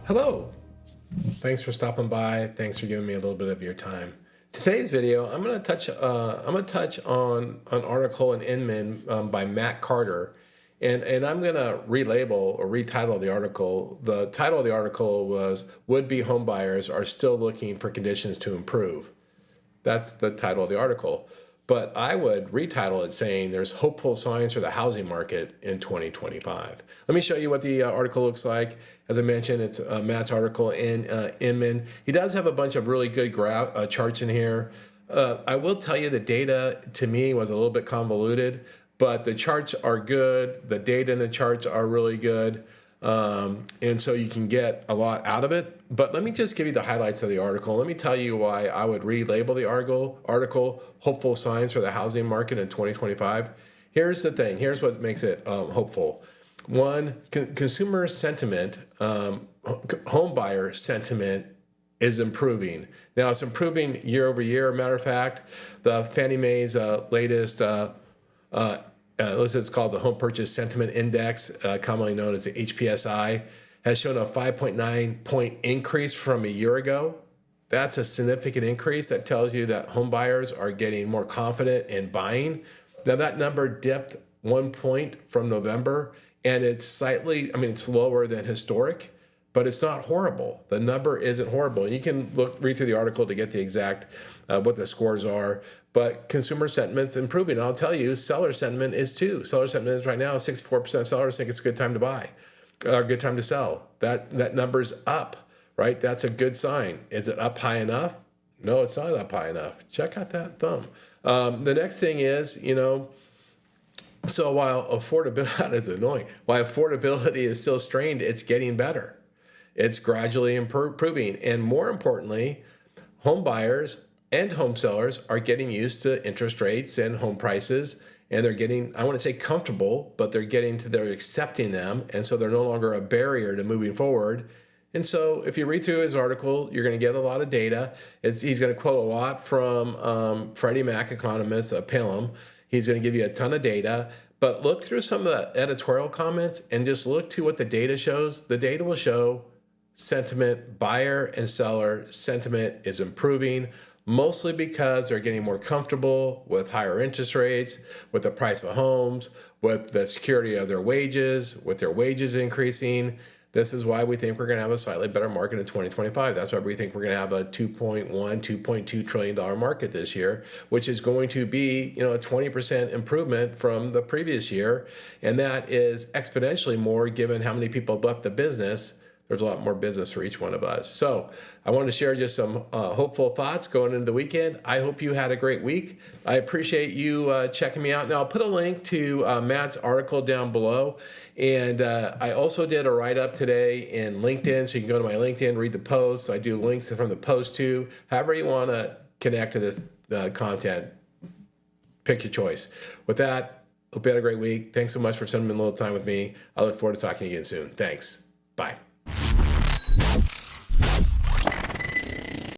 Hello. Thanks for stopping by. Thanks for giving me a little bit of your time. Today's video, I'm going to touch on an article in Inman by Matt Carter, and I'm going to relabel or retitle the article. The title of the article was "Would-be homebuyers are still looking for conditions to improve." That's the title of the article. But I would retitle it saying there's hopeful signs for the housing market in 2025. Let me show you what the article looks like. As I mentioned, it's Matt's article in Inman. He does have a bunch of really good charts in here. I will tell you the data to me was a little bit convoluted, but the charts are good. The data in the charts are really good. And so you can get a lot out of it. But let me just give you the highlights of the article. Let me tell you why I would relabel the article Hopeful Signs for the Housing Market in 2025. Here's the thing. Here's what makes it hopeful. One, consumer sentiment, home buyer sentiment is improving. Now, it's improving year over year. Matter of fact, the Fannie Mae's latest it's called the Home Purchase Sentiment Index, commonly known as the HPSI, has shown a 5.9 point increase from a year ago. That's a significant increase. That tells you that home buyers are getting more confident in buying. Now that number dipped 1 point from November, and it's slightly, it's lower than historic, but it's not horrible. The number isn't horrible. And you can read through the article to get the exact what the scores are. But consumer sentiment's improving. And I'll tell you, seller sentiment is too. Seller sentiment is right now 64% of sellers think it's a good time to buy, or a good time to sell. That number's up, right? That's a good sign. Is it up high enough? No, it's not up high enough. Check out that thumb. The next thing is, so while affordability that is annoying, while affordability is still strained, it's getting better. It's gradually improving. And more importantly, home buyers and home sellers are getting used to interest rates and home prices, and they're getting, I want to say comfortable, but they're accepting them, and so they're no longer a barrier to moving forward. And so if you read through his article, you're going to get a lot of data. He's going to quote a lot from Freddie Mac economist, Pelham. He's going to give you a ton of data, but look through some of the editorial comments and just look to what the data shows. The data will show sentiment, buyer and seller sentiment is improving, mostly because they're getting more comfortable with higher interest rates, with the price of homes, with the security of their wages, with their wages increasing. This is why we think we're going to have a slightly better market in 2025. That's why we think we're going to have a $2.2 trillion market this year, which is going to be, a 20% improvement from the previous year. And that is exponentially more given how many people left the business. There's a lot more business for each one of us. So I wanted to share just some hopeful thoughts going into the weekend. I hope you had a great week. I appreciate you checking me out. Now, I'll put a link to Matt's article down below. And I also did a write-up today in LinkedIn, so you can go to my LinkedIn, read the post. So I do links from the post too. However you want to connect to this content, pick your choice. With that, hope you had a great week. Thanks so much for spending a little time with me. I look forward to talking to you again soon. Thanks. Bye.